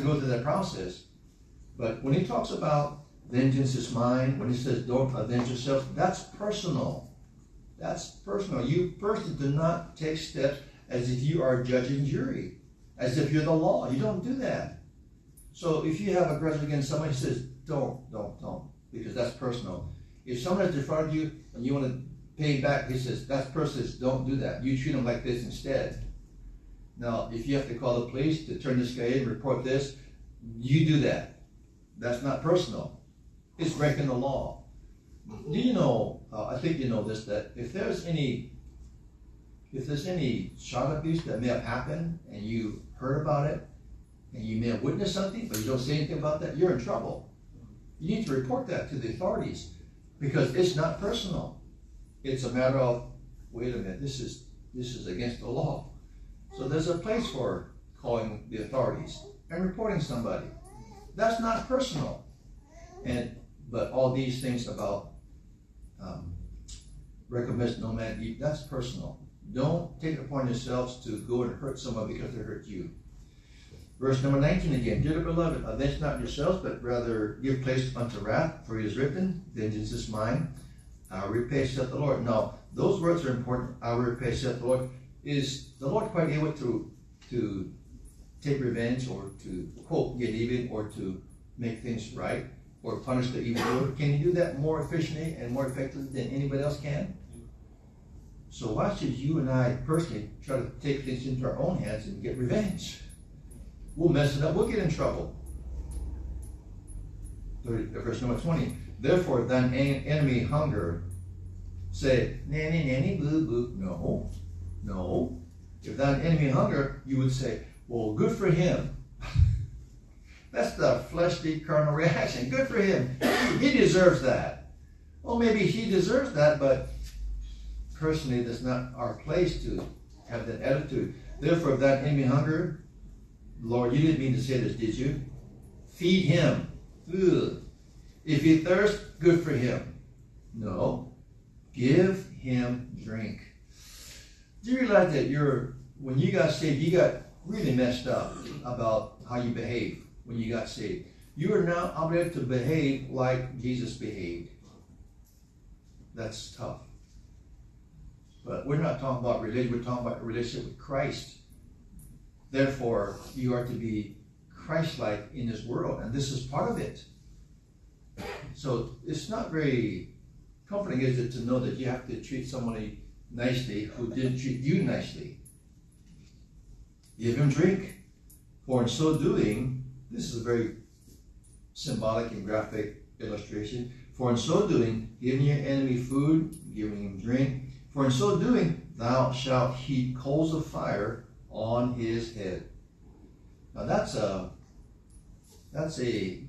go through that process. But when he talks about vengeance is mine, when he says don't avenge yourself, that's personal. That's personal. You personally do not take steps as if you are a judge and jury, as if you're the law. You don't do that. So if you have a grudge against somebody, he says, don't, because that's personal. If someone has defrauded you and you want to pay back, he says, that's personal. Don't do that. You treat them like this instead. Now, if you have to call the police to turn this guy in and report this, you do that. That's not personal. It's breaking the law. Do you know, I think you know this, that if there's any child abuse that may have happened and you heard about it and you may have witnessed something but you don't say anything about that, you're in trouble. You need to report that to the authorities because it's not personal. It's a matter of, wait a minute, this is against the law. So there's a place for calling the authorities and reporting somebody. That's not personal. But all these things about recompense no man eat, that's personal. Don't take it upon yourselves to go and hurt someone because they hurt you. Verse number 19 again. Dear beloved, avenge not yourselves, but rather give place unto wrath, for it is written, vengeance is mine, I will repay, saith the Lord. Now, those words are important. I will repay, saith the Lord. Is the Lord quite able to take revenge or to, quote, get even or to make things right or punish the evildoer? Can he do that more efficiently and more effectively than anybody else can? So why should you and I personally try to take things into our own hands and get revenge? We'll mess it up. We'll get in trouble. Verse number 20. Therefore, if thine enemy hunger, say, nanny, nanny, boo, boo. No, no. If thine enemy hunger, you would say, well, good for him. That's the fleshly, carnal reaction. Good for him. He deserves that. Well, maybe he deserves that, but personally, that's not our place to have that attitude. Therefore, if thine enemy hunger, Lord, you didn't mean to say this, did you? Feed him. Ugh. If he thirsts, good for him. No. Give him drink. Do you realize that when you got saved, you got really messed up about how you behave when you got saved? You are now obligated to behave like Jesus behaved. That's tough. But we're not talking about religion, we're talking about a relationship with Christ. Therefore, you are to be Christ-like in this world, and this is part of it. So it's not very comforting, is it, to know that you have to treat somebody nicely who didn't treat you nicely. Give him drink, for in so doing, this is a very symbolic and graphic illustration, for in so doing, giving your enemy food, giving him drink, for in so doing, thou shalt heap coals of fire on his head. Now that's a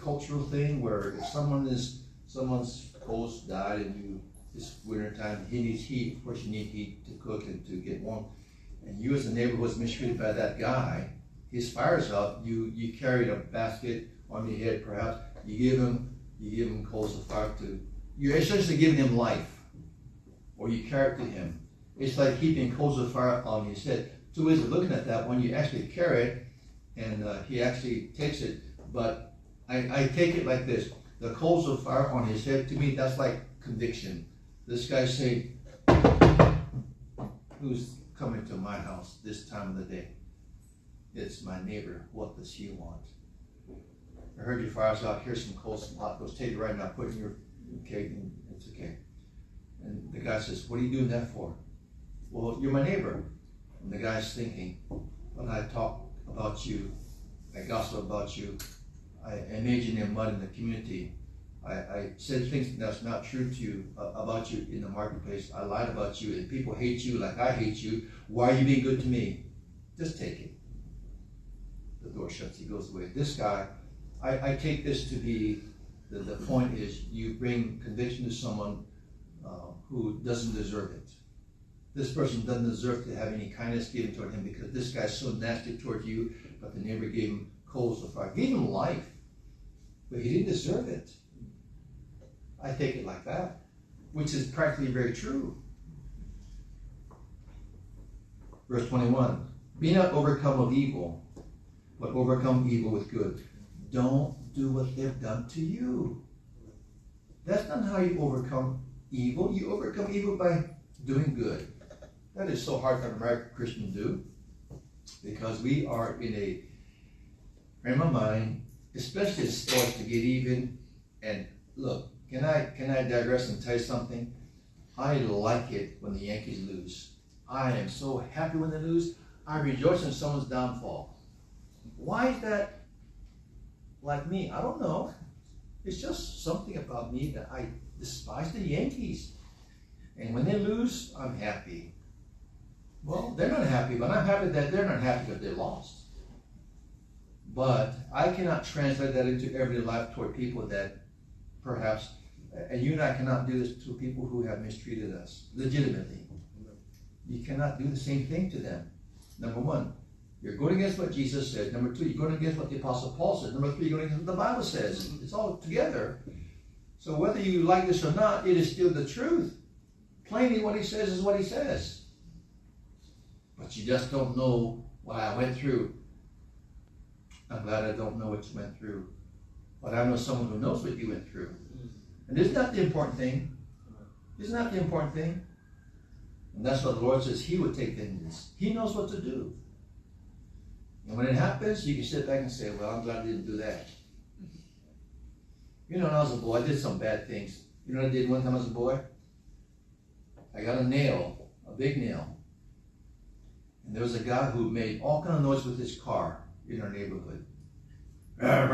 cultural thing where if someone's host died and it's winter time, he needs heat. Of course, you need heat to cook and to get warm. And you as a neighbor was mistreated by that guy, his fire's out. You carried a basket on your head, perhaps. You give him coals of fire to. You're essentially giving him life, or you carry it to him. It's like heaping coals of fire on his head. Two ways of looking at that. One, you actually carry it, and he actually takes it. But I take it like this. The coals of fire on his head, to me, that's like conviction. This guy's saying, who's coming to my house this time of the day? It's my neighbor. What does he want? I heard your fire's out. Here's some coals, some hot coals. Take it right now. Put it in your cake, and it's okay. And the guy says, what are you doing that for? Well, you're my neighbor. And the guy's thinking, when I talk about you, I gossip about you, I imagine your mud in the community, I said things that's not true to you, about you in the marketplace, I lied about you, and people hate you like I hate you, why are you being good to me? Just take it. The door shuts, he goes away. This guy, I take this to be, the point is you bring conviction to someone who doesn't deserve it. This person doesn't deserve to have any kindness given toward him because this guy's so nasty toward you, but the neighbor gave him coals of fire, gave him life, but he didn't deserve it. I take it like that, which is practically very true. Verse 21, be not overcome of evil, but overcome evil with good. Don't do what they've done to you. That's not how you overcome evil. You overcome evil by doing good. That is so hard for an American Christian to do, because we are in a frame of mind, especially in sports, to get even. And look, can I digress and tell you something? I like it when the Yankees lose. I am so happy when they lose. I rejoice in someone's downfall. Why is that like me? I don't know. It's just something about me that I despise the Yankees. And when they lose, I'm happy. Well, they're not happy, but I'm happy that they're not happy because they lost. But I cannot translate that into everyday life toward people that perhaps, and you and I cannot do this to people who have mistreated us, legitimately. You cannot do the same thing to them. Number one, you're going against what Jesus said. Number two, you're going against what the Apostle Paul said. Number three, you're going against what the Bible says. It's all together. So whether you like this or not, it is still the truth. Plainly, what he says is what he says. But you just don't know what I went through. I'm glad I don't know what you went through. But I know someone who knows what you went through. And isn't that the important thing? Isn't that the important thing? And that's what the Lord says. He would take vengeance. He knows what to do. And when it happens, you can sit back and say, well, I'm glad I didn't do that. You know, when I was a boy, I did some bad things. You know what I did one time as a boy? I got a nail, a big nail. And there was a guy who made all kind of noise with his car in our neighborhood. I'm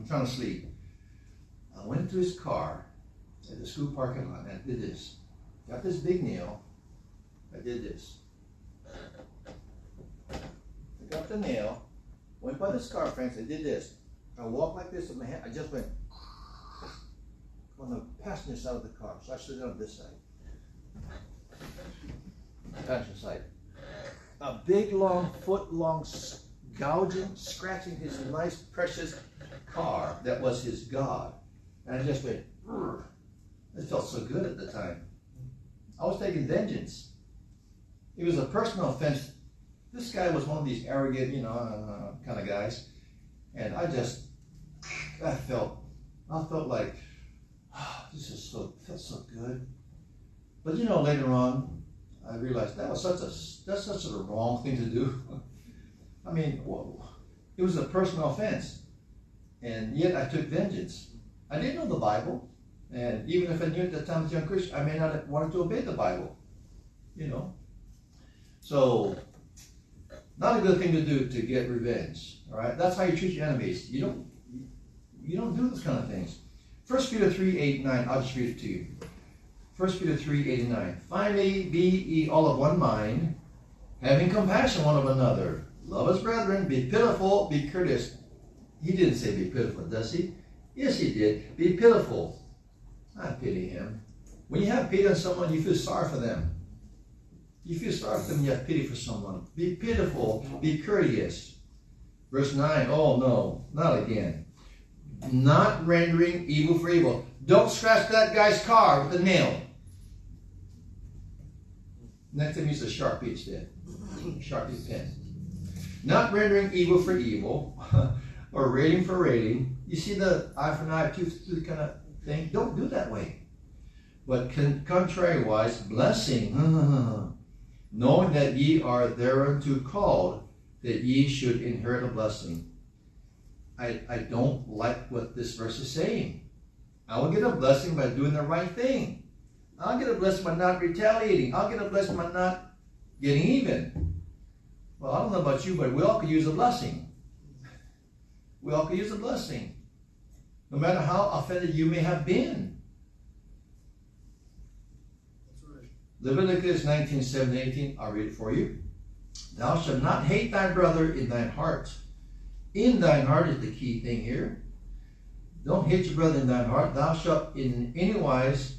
trying to sleep. I went to his car at the school parking lot and I did this. Got this big nail. I did this. I got the nail, went by the car fence, I did this. I walked like this with my hand. I just went on the passenger side of the car. So I stood on this side. Passenger side. A big, long, foot-long gouging, scratching his nice, precious car that was his God. And I just went, brr. It felt so good at the time. I was taking vengeance. It was a personal offense. This guy was one of these arrogant, kind of guys. And I felt like, this felt so good. But later on, I realized that's such a wrong thing to do. I mean, it was a personal offense. And yet I took vengeance. I didn't know the Bible. And even if I knew at the time as a young Christian, I may not have wanted to obey the Bible. So, not a good thing to do to get revenge. All right? That's how you treat your enemies. You don't do those kind of things. 1 Peter 3:8-9, I'll just read it to you. 1 Peter 3:8-9. Finally, be ye all of one mind, having compassion one of another. Love as brethren, be pitiful, be courteous. He didn't say be pitiful, does he? Yes, he did. Be pitiful. I pity him. When you have pity on someone, you feel sorry for them. You feel sorry for them when you have pity for someone. Be pitiful, be courteous. Verse 9, oh no, not again. Not rendering evil for evil. Don't scratch that guy's car with a nail. Next time use a Sharpie instead. Sharpie pen. Not rendering evil for evil, or rating for rating. You see the eye for an eye, tooth for tooth kind of thing? Don't do that way. But contrariwise, blessing, knowing that ye are thereunto called, that ye should inherit a blessing. I don't like what this verse is saying. I will get a blessing by doing the right thing. I'll get a blessing by not retaliating. I'll get a blessing by not getting even. Well, I don't know about you, but we all could use a blessing. We all could use a blessing. No matter how offended you may have been. That's right. Leviticus 19:7-18, I'll read it for you. Thou shalt not hate thy brother in thine heart. In thine heart is the key thing here. Don't hate your brother in thine heart. Thou shalt in any wise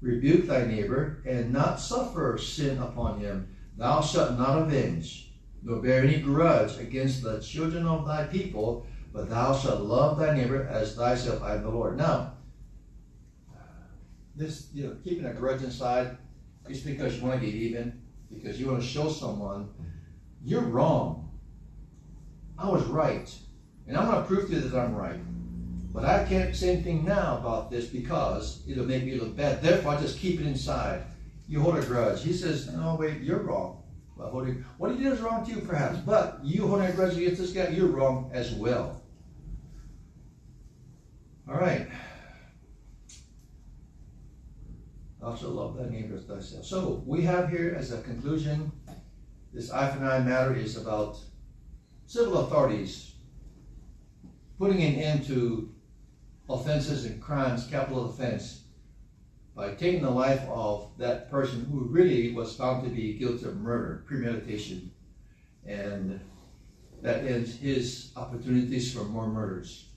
rebuke thy neighbor, and not suffer sin upon him. Thou shalt not avenge, nor bear any grudge against the children of thy people, but thou shalt love thy neighbor as thyself. I am the Lord. Now, this, keeping a grudge inside is because you want to get even, because you want to show someone you're wrong. I was right. And I'm going to prove to you that I'm right. But I can't say anything now about this because it'll make me look bad. Therefore, I just keep it inside. You hold a grudge. He says, no, wait, you're wrong. What he did is wrong to you, perhaps. But you holding a grudge against this guy, you're wrong as well. All right. Thou shalt love thy neighbor as thyself. So we have here as a conclusion, this eye for an eye matter is about civil authorities putting an end to offenses and crimes, capital offense, by taking the life of that person who really was found to be guilty of murder, premeditation. And that ends his opportunities for more murders.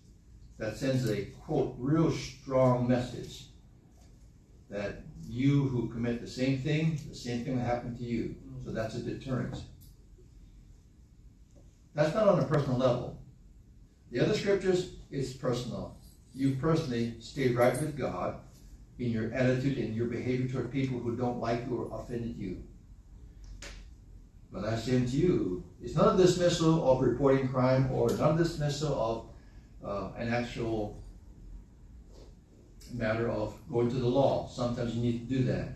That sends a, quote, real strong message that you who commit the same thing will happen to you. So that's a deterrent. That's not on a personal level. The other scriptures, it's personal. You personally stay right with God in your attitude and your behavior toward people who don't like you or offended you. But I say unto you, it's not a dismissal of reporting crime or not a dismissal of an actual matter of going to the law. Sometimes you need to do that.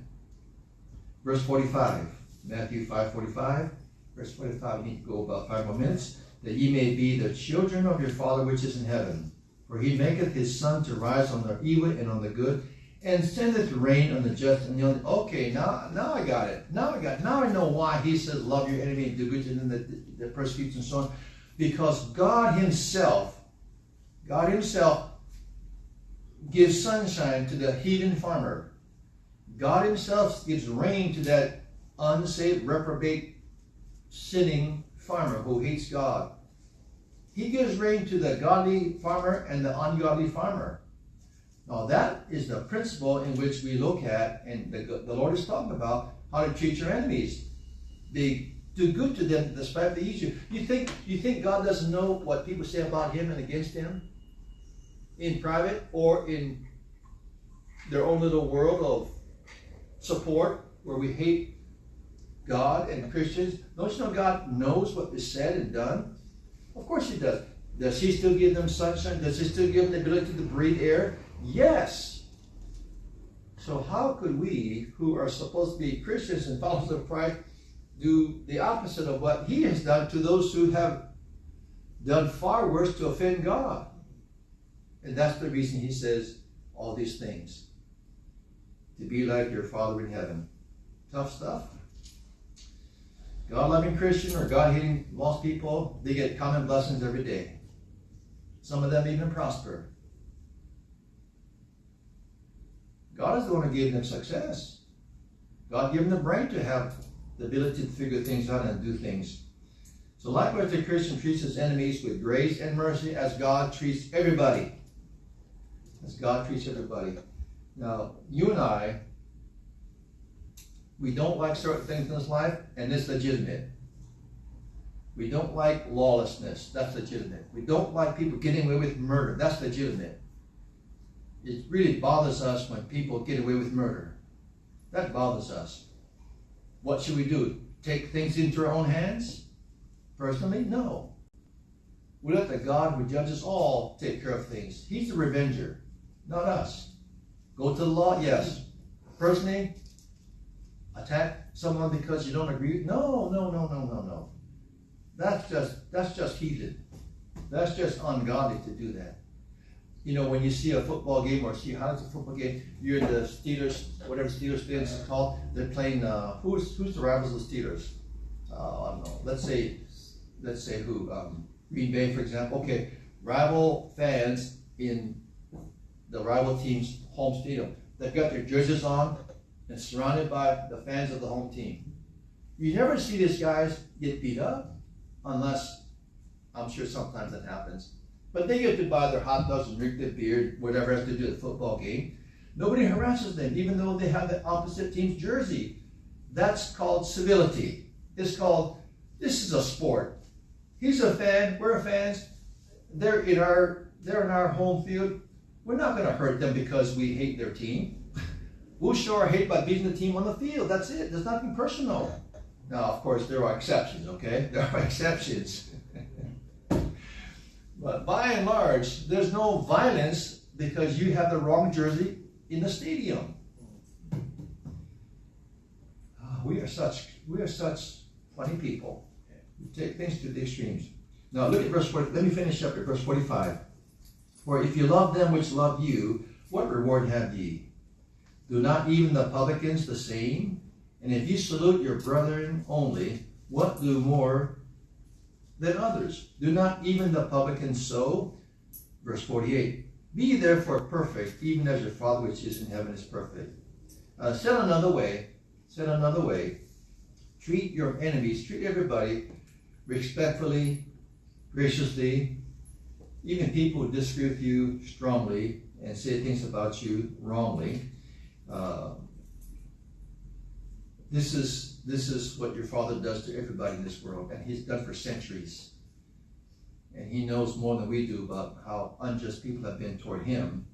Verse 45, Matthew 5:45. Verse 45, you need to go about 5 more minutes. That ye may be the children of your Father which is in heaven. For he maketh his sun to rise on the evil and on the good, and sendeth rain on the just and the unjust. Okay, now I got it. Now I know why he says love your enemy and do good to them that persecute and so on. Because God himself gives sunshine to the heathen farmer. God himself gives rain to that unsaved, reprobate, sinning farmer who hates God. He gives rain to the godly farmer and the ungodly farmer. Now that is the principle in which we look at, and the Lord is talking about how to treat your enemies. They do good to them despite the evil. You think God doesn't know what people say about him and against him in private or in their own little world of support where we hate God and Christians? Don't you know God knows what is said and done? Of course he does. Does he still give them sunshine? Does he still give them the ability to breathe air? Yes. So how could we, who are supposed to be Christians and followers of Christ, do the opposite of what he has done to those who have done far worse to offend God? And that's the reason he says all these things. To be like your Father in heaven. Tough stuff. God-loving Christian or God-hating lost people, they get common blessings every day. Some of them even prosper. God is the one who gave them success. God gave them the brain to have the ability to figure things out and do things. So likewise, the Christian treats his enemies with grace and mercy as God treats everybody. As God treats everybody. Now, you and I, we don't like certain things in this life, and it's legitimate. We don't like lawlessness. That's legitimate. We don't like people getting away with murder. That's legitimate. It really bothers us when people get away with murder. That bothers us. What should we do? Take things into our own hands? Personally, no. We let the God who judges all take care of things. He's the revenger, not us. Go to the law? Yes. Personally, attack someone because you don't agree? No. That's just heathen. That's just ungodly to do that. You know, when you see a football game or see how it's a football game, you're in the Steelers, whatever Steelers fans is called, they're playing, who's the rivals of the Steelers? I don't know. Let's say who? Green Bay, for example. Okay, rival fans in the rival team's home stadium. They've got their jerseys on and surrounded by the fans of the home team. You never see these guys get beat up unless, I'm sure sometimes that happens. But they get to buy their hot dogs and drink their beer, whatever has to do with the football game. Nobody harasses them, even though they have the opposite team's jersey. That's called civility. It's called, this is a sport. He's a fan, we're fans. They're in our home field. We're not going to hurt them because we hate their team. We'll show our hate by beating the team on the field. That's it. There's nothing personal. Now, of course, there are exceptions, okay? There are exceptions. But by and large, there's no violence because you have the wrong jersey in the stadium. We are such funny people. We take things to the extremes. Now look at verse 40. Let me finish up at verse 45. For if you love them which love you, what reward have ye? Do not even the publicans the same? And if you salute your brethren only, what do more than others? Do not even the publicans so? Verse 48. Be ye therefore perfect, even as your Father which is in heaven is perfect. Said another way, treat your enemies, treat everybody respectfully, graciously, even people who disagree with you strongly and say things about you wrongly. This is what your Father does to everybody in this world, and He's done for centuries. And He knows more than we do about how unjust people have been toward Him.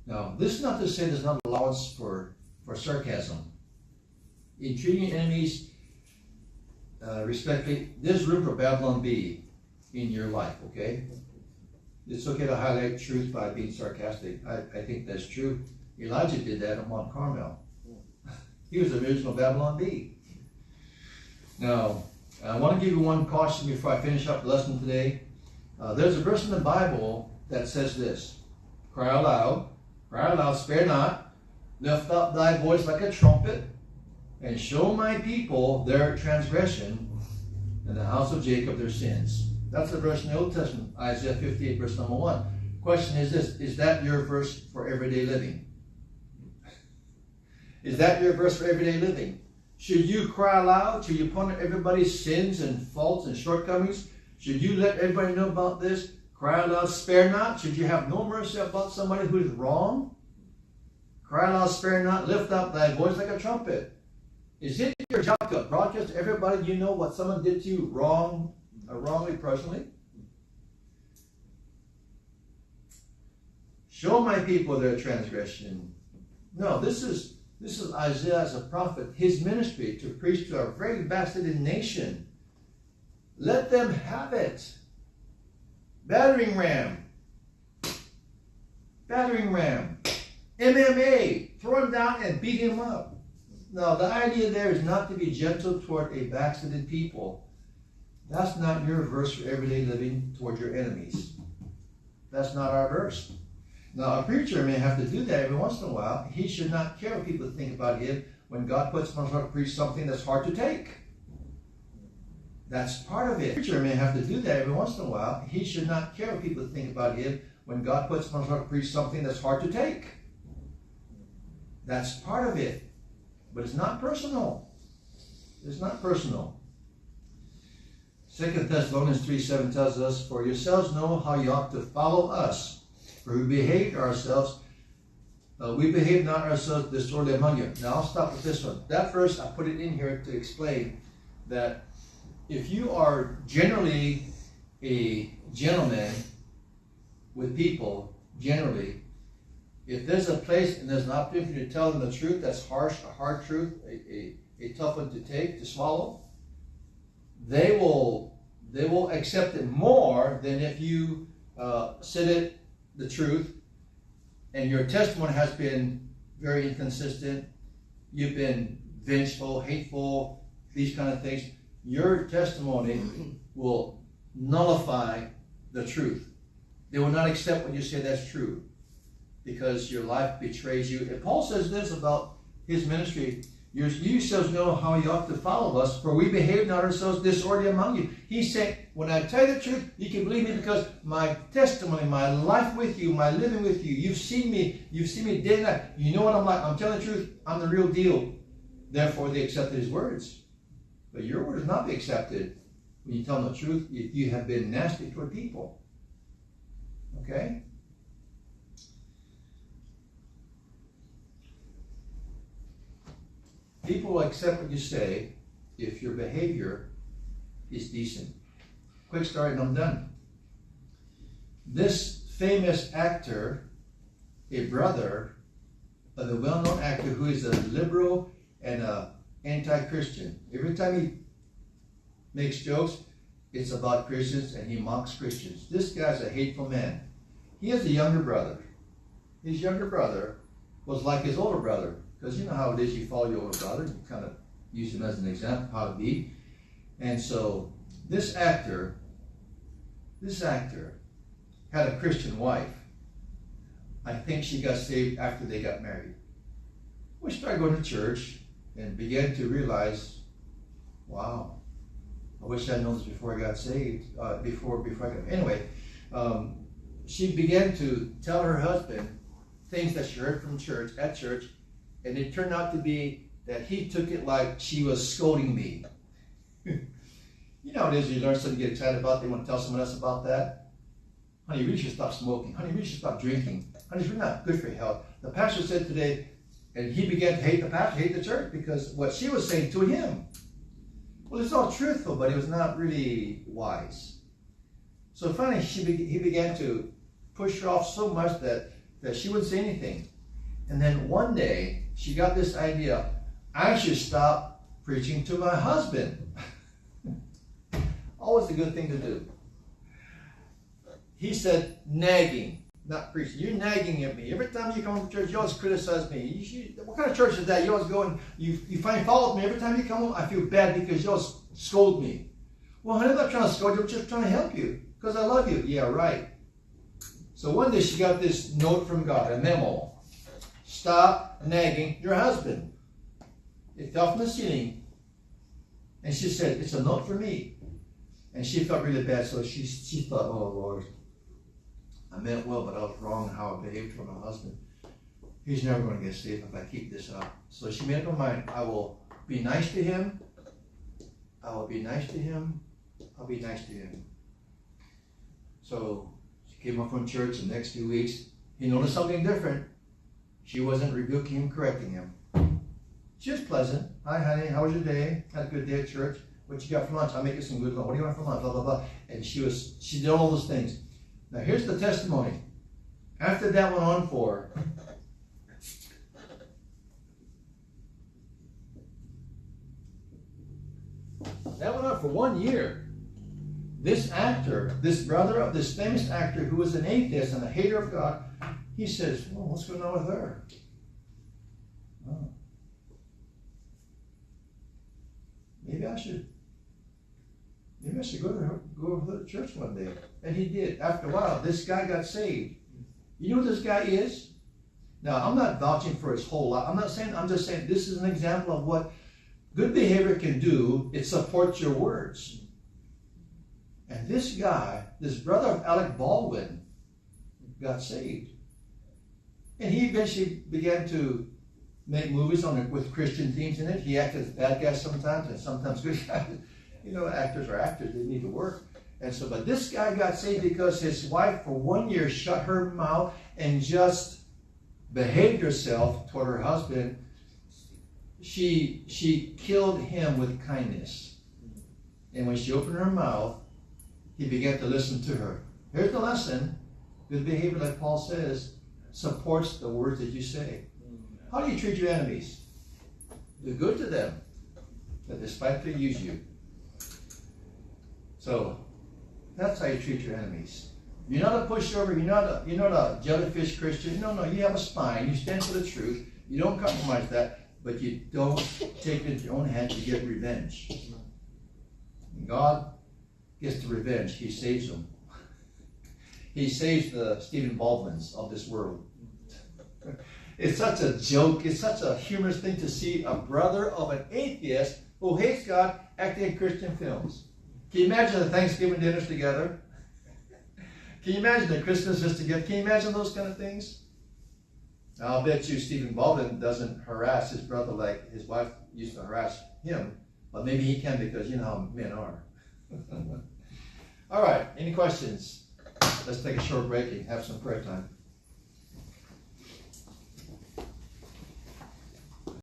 Now, this is not to say there's not allowance for sarcasm. In treating enemies respectfully, there's room for Babylon B in your life, okay? It's okay to highlight truth by being sarcastic. I think that's true. Elijah did that on Mount Carmel. He was the original Babylon B. Now, I want to give you one caution before I finish up the lesson today. There's a verse in the Bible that says this: cry aloud, spare not, lift up thy voice like a trumpet, and show my people their transgression, and the house of Jacob their sins. That's a verse in the Old Testament, Isaiah 58, verse number 1. Question is this: is that your verse for everyday living? Is that your verse for everyday living? Should you cry aloud? Should you point out everybody's sins and faults and shortcomings? Should you let everybody know about this? Cry aloud, spare not. Should you have no mercy about somebody who is wrong? Cry aloud, spare not. Lift up thy voice like a trumpet. Is it your job to broadcast to everybody you know what someone did to you wrongly personally? Show my people their transgression. No, this is Isaiah as a prophet, his ministry to preach to a very backslidden nation. Let them have it. Battering ram. MMA. Throw him down and beat him up. Now, the idea there is not to be gentle toward a backslidden people. That's not your verse for everyday living toward your enemies. That's not our verse. Now, a preacher may have to do that every once in a while. He should not care what people think about him when God puts him on his heart to preach something that's hard to take. That's part of it. A preacher may have to do that every once in a while. He should not care what people think about him when God puts him on his heart to preach something that's hard to take. That's part of it. But it's not personal. It's not personal. 2 Thessalonians 3:7 tells us, for yourselves know how you ought to follow us. For we behaved not ourselves disorderly among you. Now I'll stop with this one. That verse, I put it in here to explain that if you are generally a gentleman with people, generally, if there's a place and there's an opportunity to tell them the truth that's harsh, a hard truth, a tough one to take, to swallow, they will accept it more than if you said it the truth and your testimony has been very inconsistent. You've been vengeful, hateful, these kind of things. Your testimony will nullify the truth. They will not accept when you say that's true because your life betrays you. And Paul says this about his ministry: you yourselves know how you ought to follow us, for we behave not ourselves disorderly among you. He's saying, when I tell you the truth, you can believe me because my testimony, my life with you, my living with you, you've seen me day and night. You know what I'm like. I'm telling the truth. I'm the real deal. Therefore, they accepted his words. But your word is not be accepted when you tell them the truth. You have been nasty toward people. Okay? People will accept what you say if your behavior is decent. Quick story and I'm done. This famous actor, a brother of the well-known actor who is a liberal and a anti-Christian. Every time he makes jokes, it's about Christians and he mocks Christians. This guy's a hateful man. He has a younger brother. His younger brother was like his older brother. Because you know how it is, you follow your older brother. You kind of use him as an example how to be. And so this actor had a Christian wife. I think she got saved after they got married. We started going to church and began to realize, wow, I wish I'd known this before I got saved. Before I got anyway, she began to tell her husband things that she heard from church at church, and it turned out to be that he took it like she was scolding me. You know how it is, you learn something you get excited about, they want to tell someone else about that. Honey, you really should stop smoking. Honey, you really should stop drinking. Honey, it's really not good for your health. The pastor said today, and he began to hate the pastor, hate the church, because what she was saying to him, well, it's all truthful, but it was not really wise. So finally, he began to push her off so much that she wouldn't say anything. And then one day, she got this idea, I should stop preaching to my husband. Always a good thing to do. He said, nagging, not preaching. You're nagging at me. Every time you come to church, you always criticize me. What kind of church is that? You always go and you find fault with me. Every time you come home, I feel bad because you always scold me. Well, honey, I'm not trying to scold you. I'm just trying to help you because I love you. Yeah, right. So one day she got this note from God, a memo. Stop nagging your husband. It fell from the ceiling. And she said, it's a note for me. And she felt really bad, so she thought, oh, Lord, I meant well, but I was wrong in how I behaved toward my husband. He's never going to get saved if I keep this up. So she made up her mind, I will be nice to him. I will be nice to him. I'll be nice to him. So she came up from church the next few weeks. He noticed something different. She wasn't rebuking him, correcting him. She was pleasant. Hi, honey, how was your day? Had a good day at church. What you got for lunch? I'll make you some good lunch. What do you want for lunch? Blah, blah, blah. And she did all those things. Now here's the testimony. After that went on for that went on for 1 year. This actor, this brother of this famous actor who was an atheist and a hater of God, he says, well, what's going on with her? Oh. Maybe I should go to church one day. And he did. After a while, this guy got saved. You know who this guy is? Now, I'm not vouching for his whole life. I'm just saying this is an example of what good behavior can do. It supports your words. And this guy, this brother of Alec Baldwin, got saved. And he eventually began to make movies with Christian themes in it. He acted as bad guys sometimes and sometimes good guys. You know, actors are actors. They need to work. And so, but this guy got saved because his wife for 1 year shut her mouth and just behaved herself toward her husband. She killed him with kindness. And when she opened her mouth, he began to listen to her. Here's the lesson. Good behavior, like Paul says, supports the words that you say. How do you treat your enemies? Do good to them, that despitefully use you. So that's how you treat your enemies. You're not a pushover. You're not a jellyfish Christian. No, you have a spine. You stand for the truth. You don't compromise that, but you don't take it into your own hands to get revenge. When God gets the revenge, He saves them. He saves the Stephen Baldwins of this world. It's such a joke. It's such a humorous thing to see a brother of an atheist who hates God acting in Christian films. Can you imagine the Thanksgiving dinners together? Can you imagine the Christmases together? Can you imagine those kind of things? I'll bet you Stephen Baldwin doesn't harass his brother like his wife used to harass him. But maybe he can, because you know how men are. All right, any questions? Let's take a short break and have some prayer time.